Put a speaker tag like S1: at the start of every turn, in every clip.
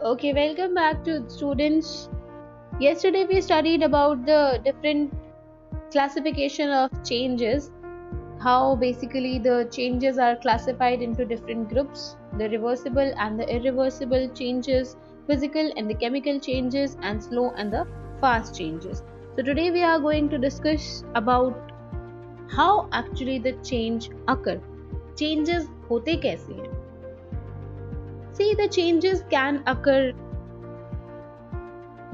S1: Okay, welcome back to students. Yesterday we studied about the different classification of changes, how basically the changes are classified into different groups, the reversible and the irreversible changes, physical and the chemical changes, and slow and the fast changes. So today we are going to discuss about how actually the change occur. Changes होते कैसे हैं? See, the changes can occur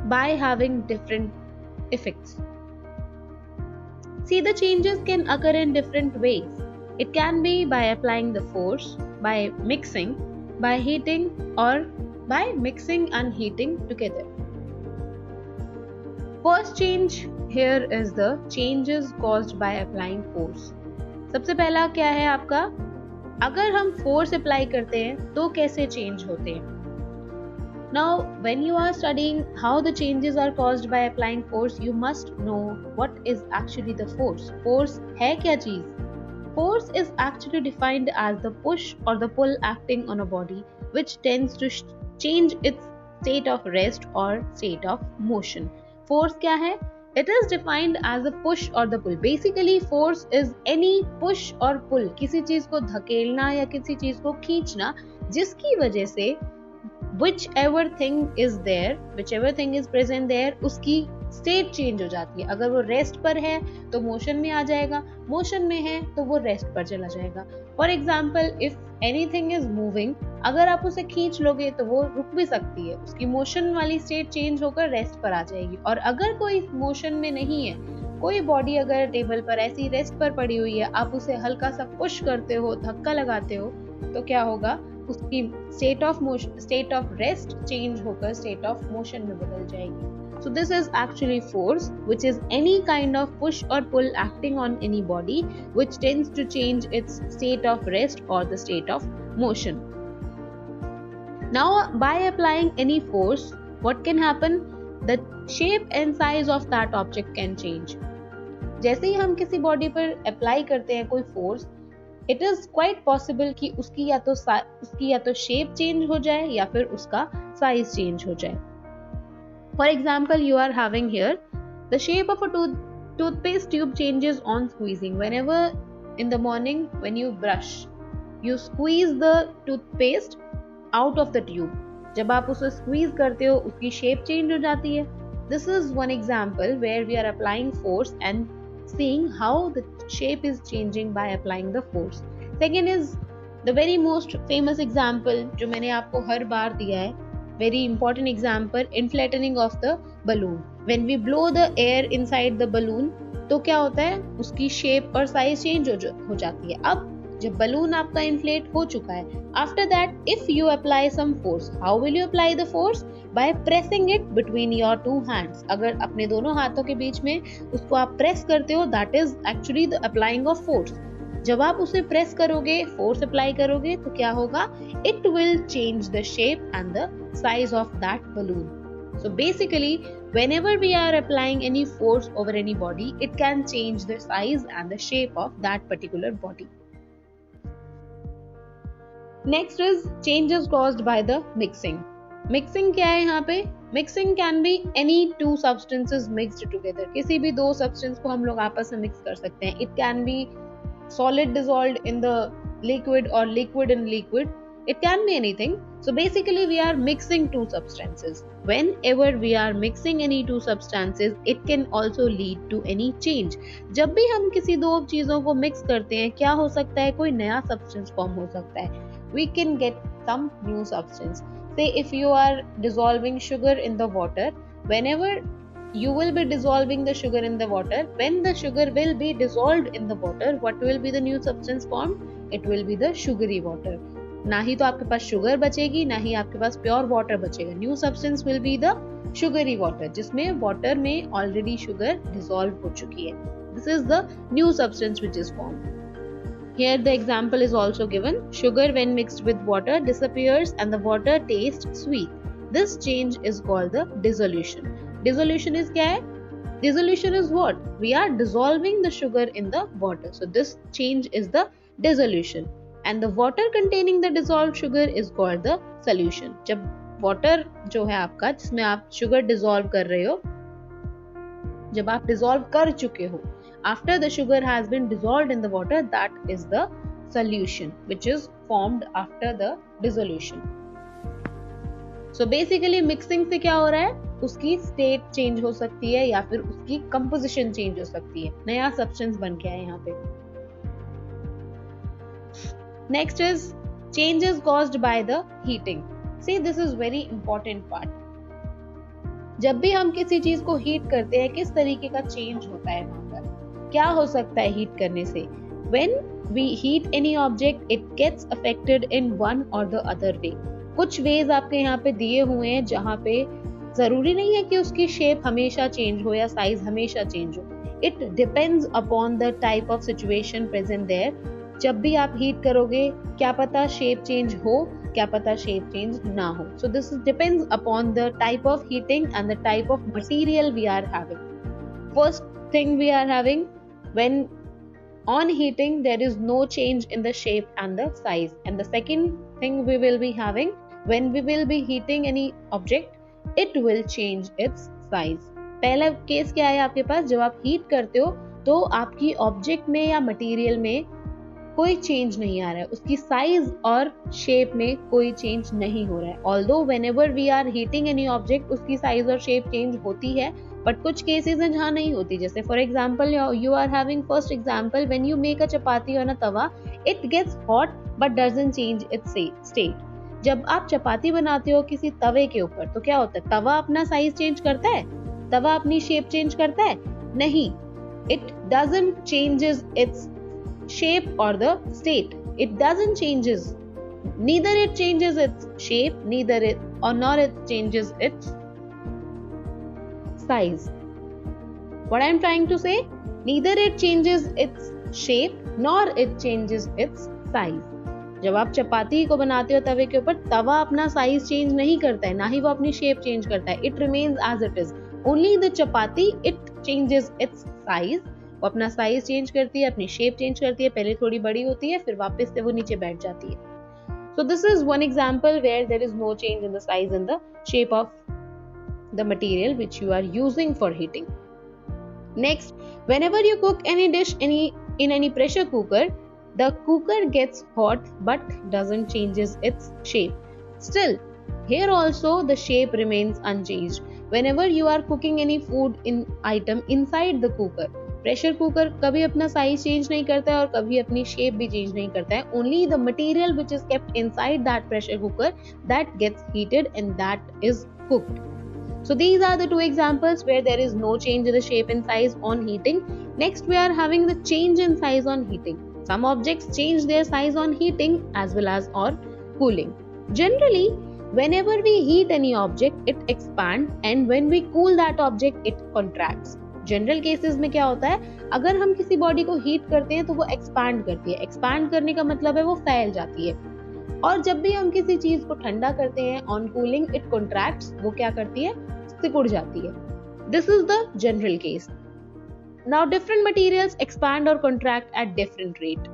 S1: by having different effects. See, the changes can occur in different ways. It can be by applying the force, by mixing, by heating, or by mixing and heating together. First change here is the changes caused by applying force. सबसे पहला क्या है आपका? अगर हम force apply करते हैं तो कैसे चेंज होते हैं? Now, when you are studying how the changes are caused by applying force, you must know what is actually the force. Force है क्या चीज? Force is actually defined as the push or the pull acting on a body which tends to change its state of rest or state of motion. Force क्या है? It is defined as the push or the pull. Basically, force is any push or pull. किसी चीज को धकेलना या किसी चीज को खींचना जिसकी वजह से whichever thing is present there, उसकी स्टेट चेंज हो जाती है. अगर वो रेस्ट पर है तो मोशन में आ जाएगा, मोशन में है तो वो रेस्ट पर चला जाएगा. For example, if anything is moving, अगर आप उसे खींच लोगे तो वो रुक भी सकती है, उसकी मोशन वाली स्टेट चेंज होकर रेस्ट पर आ जाएगी. और अगर कोई मोशन में नहीं है, कोई बॉडी अगर टेबल पर ऐसी रेस्ट पर पड़ी हुई है, आप उसे हल्का सा पुश करते हो, धक्का लगाते हो, तो क्या होगा? उसकी स्टेट ऑफ रेस्ट चेंज होकर स्टेट ऑफ मोशन में बदल जाएगी. So this is actually force, which is any kind of push or pull acting on any body which tends to change its state of rest or the state of motion. Now, by applying any force, what can happen? The shape and size of that object can change. जैसे ही हम किसी body पर apply करते हैं कोई force, it is quite possible कि उसकी या तो शेप चेंज हो जाए या फिर उसका साइज चेंज हो जाए. For example, you are having here the shape of a toothpaste tube changes on squeezing. Whenever in the morning when you brush, you squeeze the toothpaste out of the tube. जब आप उसे squeeze करते हो उसकी shape change हो जाती है. This is one example where we are applying force and seeing how the shape is changing by applying the force. Second is the very most famous example जो मैंने आपको हर बार दिया है, very important example, inflating of the balloon. When we blow the air inside the balloon, तो क्या होता है? उसकी shape और size change हो जाती है. अब जब balloon आपका inflate हो चुका है, after that if you apply some force, how will you apply the force? By pressing it between your two hands. अगर अपने दोनों हाथों के बीच में उसको आप press करते हो, that is actually the applying of force. जब आप उसे प्रेस करोगे, फोर्स अप्लाई करोगे, तो क्या होगा? It will change the shape and the size of that balloon. So basically, whenever we are applying any force over any body, it can change the size and the shape of that particular body. Next is changes caused by the mixing. Mixing क्या है यहाँ पे? Mixing can be any two substances mixed together. किसी भी दो substance को हम लोग आपस में mix कर सकते हैं. It can be solid dissolved in the liquid or liquid in liquid. It can be anything. So basically we are mixing two substances. Whenever we are mixing any two substances, it can also lead to any change. जब भी हम किसी दो चीजों को mix करते हैं, क्या हो सकता है? कोई नया substance form हो सकता है. We can get some new substance. Say if you are dissolving sugar in the water, whenever you will be dissolving the sugar in the water, when the sugar will be dissolved in the water, what will be the new substance formed? It will be the sugary water. ना ही तो आपके पास sugar बचेगी, ना ही आपके पास pure water बचेगा. New substance will be the sugary water, जिसमें water में ऑलरेडी शुगर डिसॉल्व हो चुकी है. This is the new substance which is formed. Here the example is also given. Sugar when mixed with water disappears and the water tastes sweet. This change is called the dissolution. Dissolution is क्या है? Dissolution is what? We are dissolving the sugar in the water. So this change is the dissolution. And the water containing the dissolved sugar is called the solution. जब water जो है आपका, जिसमें आप sugar dissolve कर रहे हो, जब आप डिसॉल्व कर चुके हो, after the sugar has been dissolved in the water, that is the solution which is formed after the dissolution. So basically mixing से क्या हो रहा है, उसकी स्टेट चेंज हो सकती है या फिर उसकी कंपोजिशन चेंज हो सकती है, नया सब्सटेंस बन के आए यहाँ पे. Next is changes caused by the heating. See this is very important part. जब भी हम किसी चीज को हीट करते हैं, किस तरीके का चेंज होता है वहां पर, क्या हो सकता है हीट करने से. When we heat any object, it gets affected in one or the other way. कुछ वेज आपके यहाँ पे दिए हुए हैं जहाँ पे जरूरी नहीं है कि उसकी शेप हमेशा चेंज हो या साइज हमेशा चेंज हो. It depends upon the type of situation present there. जब भी आप हीट करोगे, क्या पता शेप चेंज हो, क्या पता शेप चेंज ना हो. So this depends upon the type of heating and the type of material we are having. First thing we are having, when on heating there is no change in the shape and the size. And the second thing we will be having, when we will be heating any object, it will change its size. पहला case क्या है आपके पास, जब आप heat करते हो तो आपकी ऑब्जेक्ट में या मटेरियल में कोई चेंज नहीं आ रहा है, उसकी साइज और शेप में कोई चेंज नहीं हो रहा है. Although whenever we are heating any object, उसकी साइज और शेप चेंज होती है, बट कुछ केसेस हैं जहाँ नहीं होती. जैसे for example you are having first example, when you make a chapati on a tawa, it gets hot but doesn't change its state. जब आप चपाती बनाते हो किसी तवे के ऊपर, तो क्या होता है, तवा अपना साइज चेंज करता है, तवा अपनी शेप चेंज करता है? नहीं. It doesn't changes it's shape or the state. It doesn't changes, neither it changes its shape, nor it changes its size. What I am trying to say, neither it changes its shape nor it changes its size. जब आप चपाती को बनाते हो तवे के ऊपर, तवा अपना size change नहीं करता है, ना ही वो अपनी शेप चेंज करता है. It remains as it is. Only the chapati, it changes its size. वो अपना साइज चेंज करती है, अपनी शेप चेंज करती है, पहले थोड़ी बड़ी होती है, फिर वापस से वो नीचे बैठ जाती है. So this is one example where there is no change in the size and the shape of the material which you are using for heating. Next, whenever you cook any dish in any pressure cooker, the cooker gets hot but doesn't changes its shape. Still, here also the shape remains unchanged. Whenever you are cooking any food item inside the cooker, pressure cooker कभी अपना size change नहीं करता है और कभी अपनी shape भी change नहीं करता है. Only the material which is kept inside that pressure cooker, that gets heated and that is cooked. So these are the two examples where there is no change in the shape and size on heating. Next we are having the change in size on heating. Some objects change their size on heating as well as on cooling. Generally, whenever we heat any object, it expands, and when we cool that object, it contracts. General cases में क्या होता है, अगर हम किसी body को heat करते हैं तो वो एक्सपैंड करती है. एक्सपैंड करने का मतलब है वो फैल जाती है. और जब भी हम किसी चीज को ठंडा करते हैं ऑन कूलिंग, इट कॉन्ट्रैक्ट्स, वो क्या करती है, सिकुड़ जाती है. This is the general case. Now different materials expand और कॉन्ट्रैक्ट एट डिफरेंट रेट.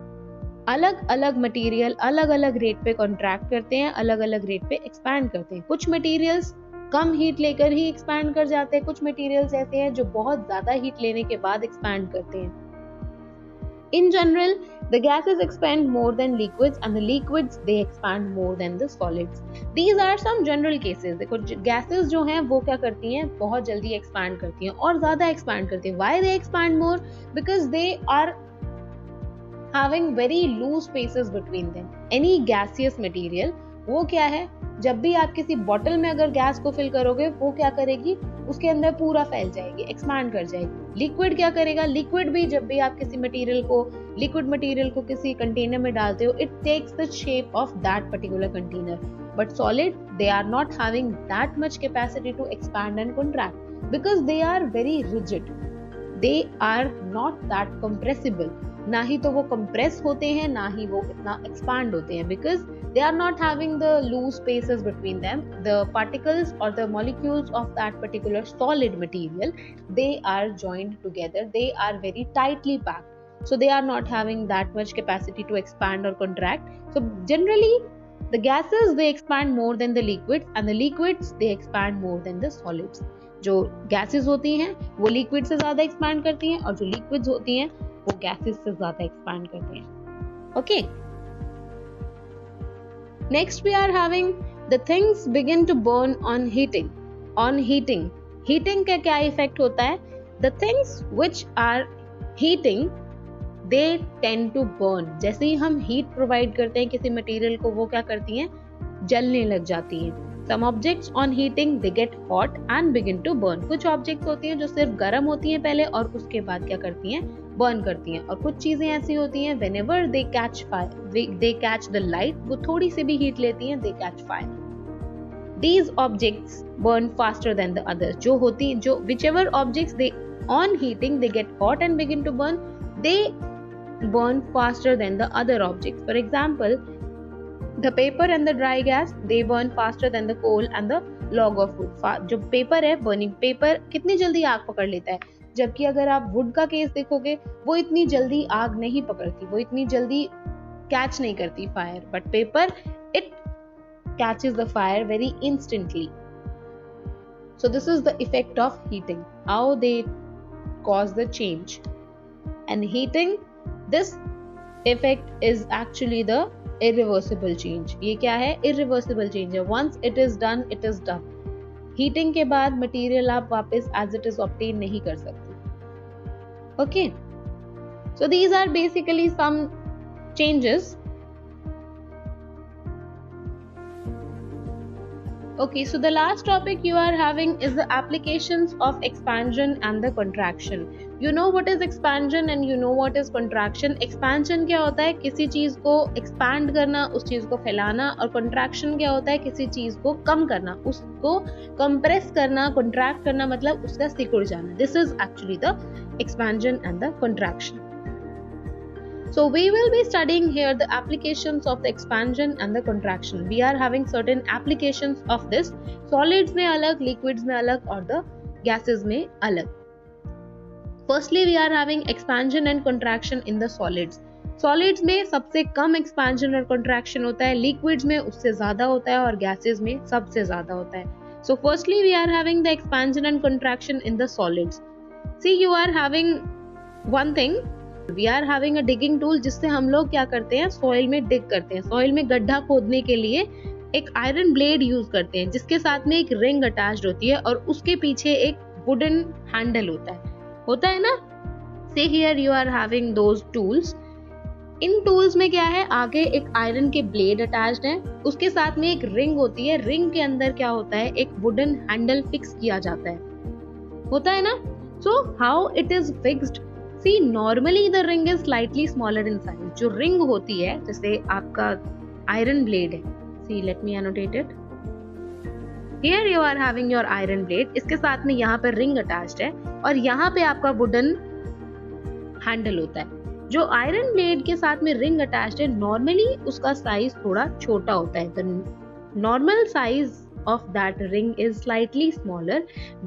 S1: अलग अलग मटेरियल अलग अलग रेट पे कॉन्ट्रैक्ट करते हैं, अलग अलग रेट पे एक्सपैंड करते हैं. कुछ मटेरियल्स कम हीट लेकर ही एक्सपैंड कर जाते हैं, कुछ मटेरियल्स ऐसे हैं जो बहुत ज्यादा हीट लेने के बाद एक्सपैंड करते हैं. In general, the gases expand more than liquids and the liquids they expand more than the solids. These are some general cases. देखो gases जो हैं वो क्या करती हैं, बहुत जल्दी expand करती हैं और ज्यादा expand करती हैं. Why they expand more? Because they are having very loose spaces between them. Any gaseous material वो क्या है, जब भी आप किसी बॉटल में अगर गैस को फिल करोगे, वो क्या करेगी, उसके अंदर पूरा फैल जाएगी, एक्सपैंड कर जाएगी. लिक्विड क्या करेगा, लिक्विड भी जब भी आप किसी लिक्विड मटेरियल को किसी कंटेनर में डालते हो, it takes the shape of that particular container. But solid, they are not having that much capacity to expand and contract because they are very rigid. They are not that compressible. ना ही तो वो compress होते हैं, ना ही वो इतना expand होते हैं, because they are not having the loose spaces between them. The particles or the molecules of that particular solid material, they are joined together, they are very tightly packed, so they are not having that much capacity to expand or contract. So generally The gases they expand more than the liquids and the liquids they expand more than the solids. जो gases होती हैं वो liquid से ज़्यादा expand करती हैं और जो liquids होती हैं वो gases से ज़्यादा expand करती हैं. Okay. Next we are having the things begin to burn on heating. On heating. Heating का क्या effect होता है? The things which are heating they tend to burn. जैसे ही हम heat provide करते हैं किसी material को वो क्या करती हैं? जलने लग जाती हैं. Some objects on heating they get hot and begin to burn. कुछ objects होती हैं जो सिर्फ गर्म होती हैं पहले और उसके बाद क्या करती हैं? Burn करती हैं. और कुछ चीजें ऐसी होती हैं whenever they catch fire, they catch the light, वो थोड़ी सी भी heat लेती हैं, they catch fire. These objects burn faster than the others. जो होती जो whichever objects they on heating they get hot and begin to burn, they burn faster than the other objects. For example, the paper and the dry gas they burn faster than the coal and the log of wood. जो paper है burning paper कितनी जल्दी आग पकड़ लेता है, जबकि अगर आप वुड का केस देखोगे वो इतनी जल्दी आग नहीं पकड़ती, वो इतनी जल्दी कैच नहीं करती fire, but paper it catches the fire very instantly. So this is the effect of heating, how they cause the change. And heating, this effect is actually the irreversible change. ये क्या है? Irreversible change है. Once it is done, it is done. Heating के बाद material आप वापस as it is obtain नहीं कर सकते. Okay. So these are basically some changes. Okay, so the last topic you are having is the applications of expansion and the contraction. You know what is expansion and you know what is contraction. Expansion क्या होता है? किसी चीज को expand करना, उस चीज को फैलाना, और contraction क्या होता है? किसी चीज को कम करना, उसको compress करना, contract करना, मतलब उसका सिकुड़ जाना. This is actually the expansion and the contraction. So we will be studying here the applications of the expansion and the contraction. We are having certain applications of this. Solids में अलग, liquids में अलग और the gases में अलग. Firstly, we are having expansion and contraction in the solids. Solids में सबसे कम expansion और contraction होता है, liquids में उससे ज़्यादा होता है और gases में सबसे ज़्यादा होता है. So firstly, we are having the expansion and contraction in the solids. See, you are having one thing. We are having a digging tool जिससे हम लोग क्या करते हैं? सॉइल में डिग करते हैं. सॉइल में गड्ढा खोदने के लिए एक आयरन ब्लेड यूज करते हैं जिसके साथ में एक रिंग अटैच्ड होती है और उसके पीछे एक वुडन हैंडल होता है ना. Say here you are having those tools. In tools में क्या है? आगे एक आयरन के ब्लेड अटैच्ड है, उसके साथ में एक रिंग होती है. रिंग के अंदर क्या होता है? एक वुडन हैंडल फिक्स किया जाता है, होता है ना. So how it is fixed? See, normally the ring is slightly smaller in size. जो रिंग होती है, जैसे आपका आयरन ब्लेड है. See, let me annotate it. Here you are having your iron blade. इसके साथ में यहाँ पर रिंग अटैच्ड है और यहाँ पे आपका वुडन हैंडल होता है. जो आयरन ब्लेड के साथ में रिंग अटैच्ड है, नॉर्मली उसका साइज थोड़ा छोटा होता है. The normal size of that ring is slightly smaller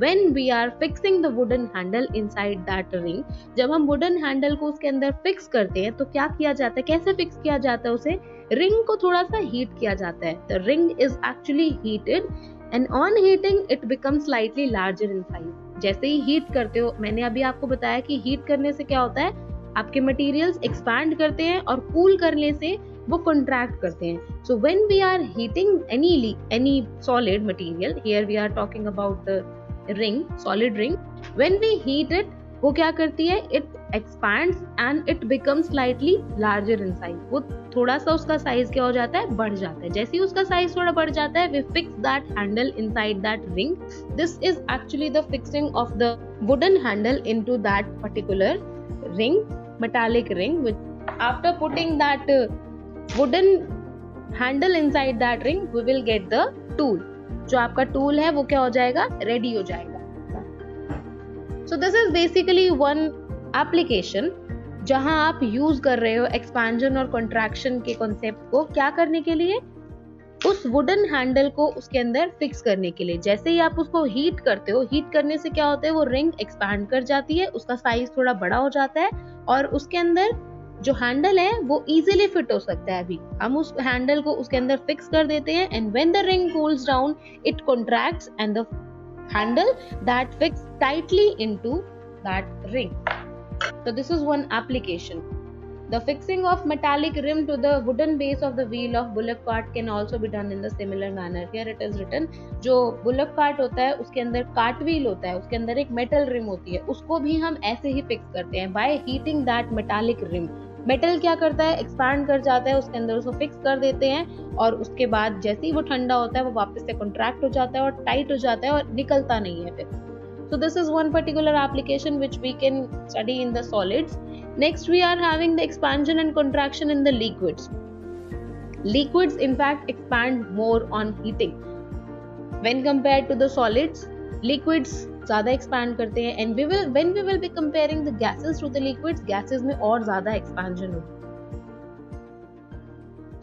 S1: when we are fixing the wooden handle inside that ring. जब हम wooden handle को उसके अंदर फिक्स करते हैं तो क्या किया जाता है? कैसे फिक्स किया जाता है उसे? रिंग को थोड़ा सा हीट किया जाता है. The ring is actually heated and on heating it becomes slightly larger in size. जैसे ही हीट करते हो, मैंने अभी आपको बताया कि हीट करने से क्या होता है? आपके मटेरियल्स एक्सपैंड करते हैं और कूल करने से वो contract करते हैं. So when we are heating any solid material, here we are talking about the ring, solid ring. When we heat it, वो क्या करती है? It expands and it becomes slightly larger in size. वो थोड़ा सा उसका साइज क्या हो जाता है? बढ़ जाता है. जैसे ही उसका साइज थोड़ा बढ़ जाता है, we fix that handle inside that ring. This is actually the fixing of the wooden handle into that particular ring, metallic ring. Which after putting that wooden handle inside that ring, we will get the tool. जो आपका tool है वो क्या हो जाएगा? Ready हो जाएगा. So this is basically one application जहां आप यूज कर रहे हो एक्सपेंशन और कॉन्ट्रैक्शन के कॉन्सेप्ट को क्या करने के लिए? उस वुडन हैंडल को उसके अंदर फिक्स करने के लिए. जैसे ही आप उसको हीट करते हो, हीट करने से क्या होता है? वो रिंग एक्सपैंड कर जाती है, उसका साइज थोड़ा बड़ा हो जाता है और उसके अंदर जो हैंडल है वो इजीली फिट हो सकता है। अभी हम उस हैंडल को उसके अंदर फिक्स कर देते हैं and when the ring cools down it contracts and the handle that fits tightly into that ring. So this is one application. The fixing of metallic rim to the wooden base of the wheel of bullock cart can also be done in the similar manner. Here it is written, जो bullock cart होता है उसके अंदर cart wheel होता है, उसके अंदर एक metal rim होती है, उसको भी हम ऐसे ही fix करते हैं by heating that metallic rim. Metal क्या करता है, एक्सपैंड कर जाता है, उसके अंदर उसको फिक्स कर देते हैं और उसके बाद जैसे ही वो ठंडा होता है वो वापस से कॉन्ट्रैक्ट हो जाता है और टाइट हो जाता है और निकलता नहीं है फिर. So this is one particular application which we can study in the solids. Next we are having the expansion and contraction in the liquids. Liquids in fact expand more on heating when compared to the solids. Liquids ज़्यादा expand करते हैं and when we will be comparing the gases to the liquids, gases में और ज़्यादा expansion होगी.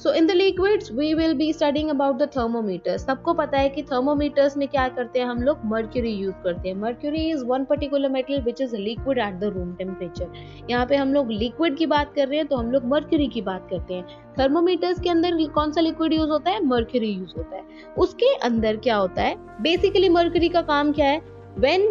S1: So in the liquids we will be studying about the thermometers. सबको पता है कि thermometers में क्या करते हैं हम लोग, mercury use करते हैं. Mercury is one particular metal which is liquid at the room temperature. यहाँ पे हम लोग liquid की बात कर रहे हैं तो हम लोग mercury की बात करते हैं. Thermometers के अंदर कौन सा liquid use होता है, mercury use होता है. उसके अंदर क्या होता है, basically mercury का काम क्या है, when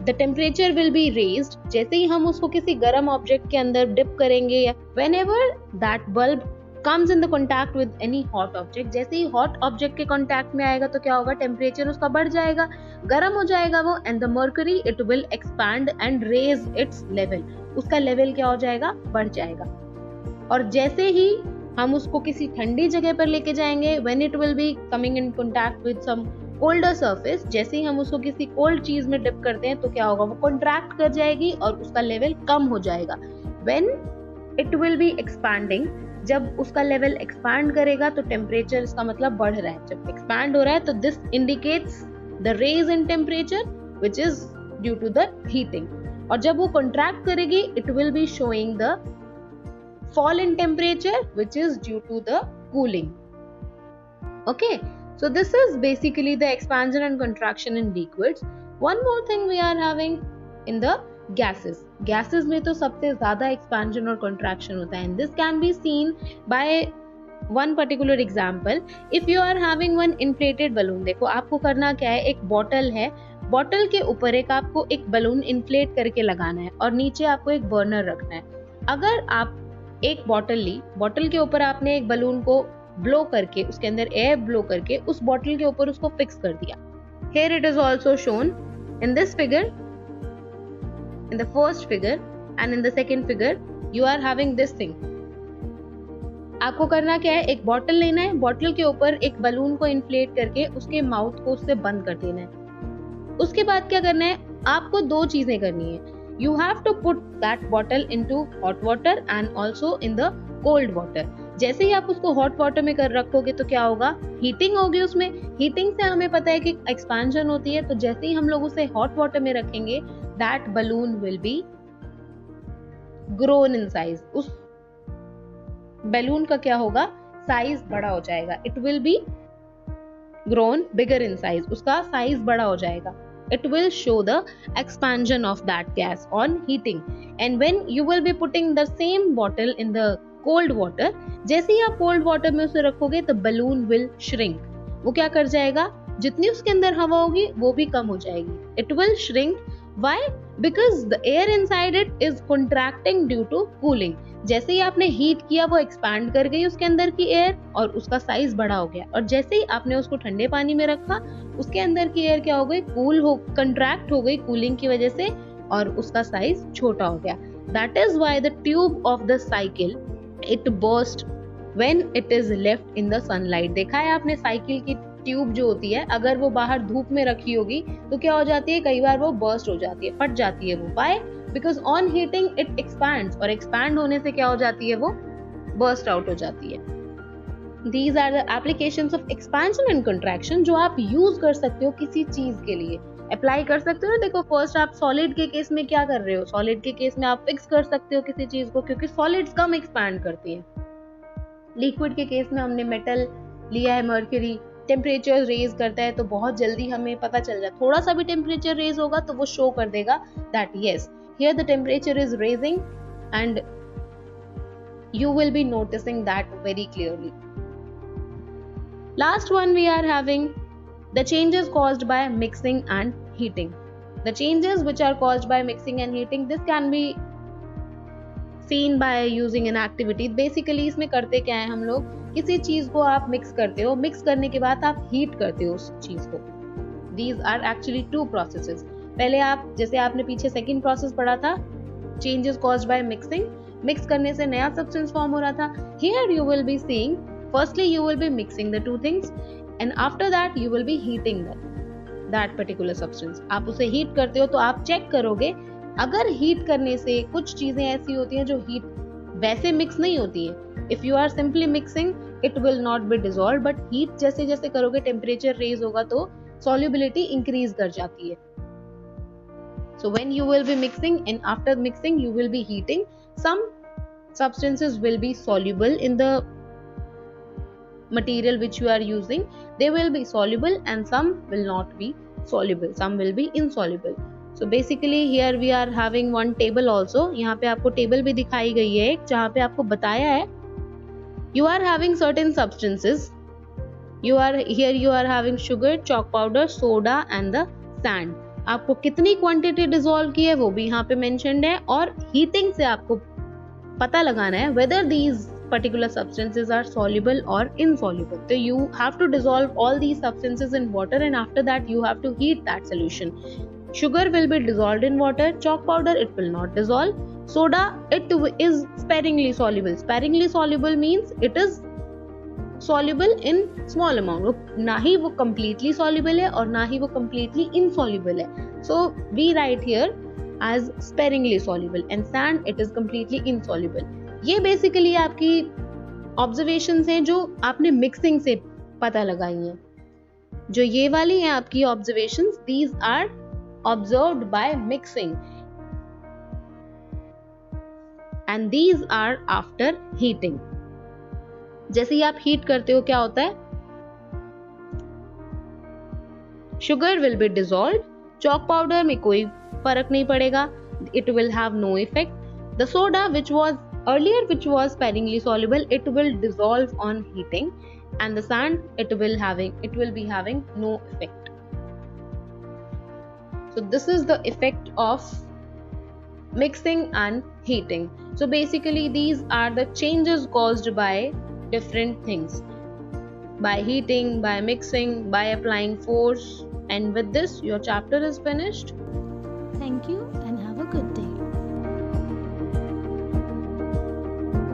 S1: the temperature will be raised, जैसे ही हम उसको किसी गर्म ऑब्जेक्ट के अंदर डिप करेंगे या whenever that bulb comes in the contact with any hot object, जैसे ही hot object के contact में आएगा तो क्या होगा, टेम्परेचर उसका बढ़ जाएगा, गर्म हो जाएगा वो and the mercury it will expand and raise its level, उसका लेवल क्या हो जाएगा, बढ़ जाएगा. और जैसे ही हम उसको किसी ठंडी जगह पर लेके जाएंगे, when it will be coming in contact with some colder surface, जैसे ही हम उसको किसी कोल्ड चीज में डिप करते हैं तो क्या होगा, वो कॉन्ट्रैक्ट कर जाएगी और उसका लेवल कम हो जाएगा. when it will be expanding, जब उसका लेवल एक्सपैंड करेगा तो टेम्परेचर इसका मतलब बढ़ रहा है. जब एक्सपैंड हो रहा है तो this indicates the raise in temperature which is due to the heating. और जब वो कॉन्ट्रैक्ट करेगी it will be showing the fall in temperature which is due to the cooling. Okay, so this is basically the expansion and contraction in liquids. One more thing we are having in the gases. Gases में तो सबसे ज़्यादा expansion और contraction होता है and this can be seen by one particular example. If you are having one inflated balloon, देखो आपको करना क्या है, एक बॉटल है, बॉटल के ऊपर एक आपको एक बलून इन्फ्लेट करके लगाना है और नीचे आपको एक बर्नर रखना है. अगर आप एक बॉटल ली, बॉटल के ऊपर आपने एक बलून को ब्लो करके, उसके अंदर एयर ब्लो करके उस बॉटल के ऊपर उसको फिक्स कर दिया. Here it is also shown in this figure, in the first figure and in the second figure you are having this thing. आपको करना क्या है, एक बॉटल लेना है, बॉटल के ऊपर एक बलून को इन्फ्लेट करके उसके माउथ को उससे बंद कर देना है. उसके बाद क्या करना है, आपको दो चीजें करनी है. You have to put that bottle into hot water and also in the cold water. जैसे ही आप उसको हॉट वाटर में कर रखोगे तो क्या होगा, हीटिंग होगी उसमें. हीटिंग से हमें पता है कि एक्सपेंशन होती है, तो जैसे ही हम लोग उसे हॉट वाटर में रखेंगे that balloon will be grown in size. उस बलून का क्या होगा, साइज बड़ा हो जाएगा. It will B grown bigger in size, उसका साइज बड़ा हो जाएगा. It will show the expansion of that gas on heating. And when you will be putting the same bottle in the cold water, जैसे ही आप cold water में उसे रखोगे तो balloon will shrink. वो क्या कर जाएगा, जितनी उसके अंदर हवा होगी वो भी कम हो जाएगी. It will shrink. Why? Because the air inside it is contracting due to cooling. जैसे ही आपने हीट किया वो एक्सपैंड कर गई उसके अंदर की एयर और उसका साइज बड़ा हो गया. और जैसे ही आपने उसको ठंडे पानी में रखा उसके अंदर की एयर क्या हो गई, कूल हो, कंट्रैक्ट हो गई कूलिंग की वजह से और उसका साइज छोटा हो गया. That is why the tube of the cycle it burst when it is left in the sunlight. देखा है आपने साइकिल की ट्यूब जो होती है, अगर वो बाहर धूप में रखी होगी तो क्या हो जाती है, कई बार वो बर्स्ट हो जाती है, फट जाती है वो. Why? Because on heating it expands, और एक्सपैंड होने से क्या हो जाती है, वो बर्स्ट आउट हो जाती है. These are the applications of expansion and contraction जो आप यूज कर सकते हो किसी चीज के लिए, अप्लाई कर सकते हो. देखो फर्स्ट आप सॉलिड के केस में क्या कर रहे हो, सॉलिड के केस में आप फिक्स कर सकते हो किसी चीज को क्योंकि सॉलिड्स कम एक्सपैंड करती है. लिक्विड के केस में हमने मेटल लिया है, मर्क्यूरी, टेम्परेचर रेज करता है तो बहुत जल्दी हमें पता चल जाए, थोड़ा सा भी टेम्परेचर रेज होगा तो वो शो कर देगा that yes here the temperature is raising and you will be noticing that very clearly. Last one we are having the changes caused by mixing and heating. The changes which are caused by mixing and heating, this can be seen by using an activity. Basically इसमें करते क्या है हम लोग, किसी चीज को आप मिक्स करते हो, मिक्स करने के बाद आप हीट करते हो उस चीज को. These are actually two processes. पहले आप, जैसे आपने पीछे सेकंड प्रोसेस पढ़ा था, changes caused by mixing, mix करने से नया सब्सटेंस फॉर्म हो रहा था. Here you will be seeing, firstly you will be mixing the two things and after that you will be heating that particular substance. आप उसे हीट करते हो तो आप चेक करोगे, अगर हीट करने से कुछ चीजें ऐसी होती हैं जो हीट वैसे मिक्स नहीं होती है. If you are simply mixing it will not be dissolve, but heat जैसे जैसे करोगे टेम्परेचर रेज होगा तो solubility increase कर जाती है. So when you will be mixing and after mixing you will be heating, some substances will be soluble in the material which you are using. They will be soluble and some will not be soluble, some will be insoluble. So basically here we are having one table also. यहाँ पे आपको table भी दिखाई गई है एक, जहाँ पे आपको बताया है you are having certain substances. You are having sugar, chalk powder, soda and the sand. आपको कितनी क्वांटिटी डिसॉल्व की है वो भी यहाँ पे मेंशन्ड है, और हीटिंग से आपको पता लगाना है whether these particular substances are soluble or insoluble. So you have to dissolve all these substances in water and after that you have to heat that solution. Sugar will be dissolved in water, chalk powder it will not dissolve, soda it is sparingly soluble. Sparingly soluble means it is soluble in small amount. वो ना ही वो completely soluble है और ना ही वो completely insoluble है. So we write here as sparingly soluble and sand it is completely insoluble. ये basically आपकी observations हैं जो आपने mixing से पता लगाई हैं. जो ये वाली हैं आपकी observations, these are observed by mixing and these are after heating. जैसे ही आप हीट करते हो क्या होता है, sugar will be dissolve, chalk powder में कोई फर्क नहीं पड़ेगा, it will have no effect. The soda which was earlier which was sparingly soluble it will dissolve on heating and the sand it will be having no effect. So this is the effect of mixing and heating. So basically these are the changes caused by different things, by heating, by mixing, by applying force. And with this your chapter is finished.
S2: Thank you and have a good day.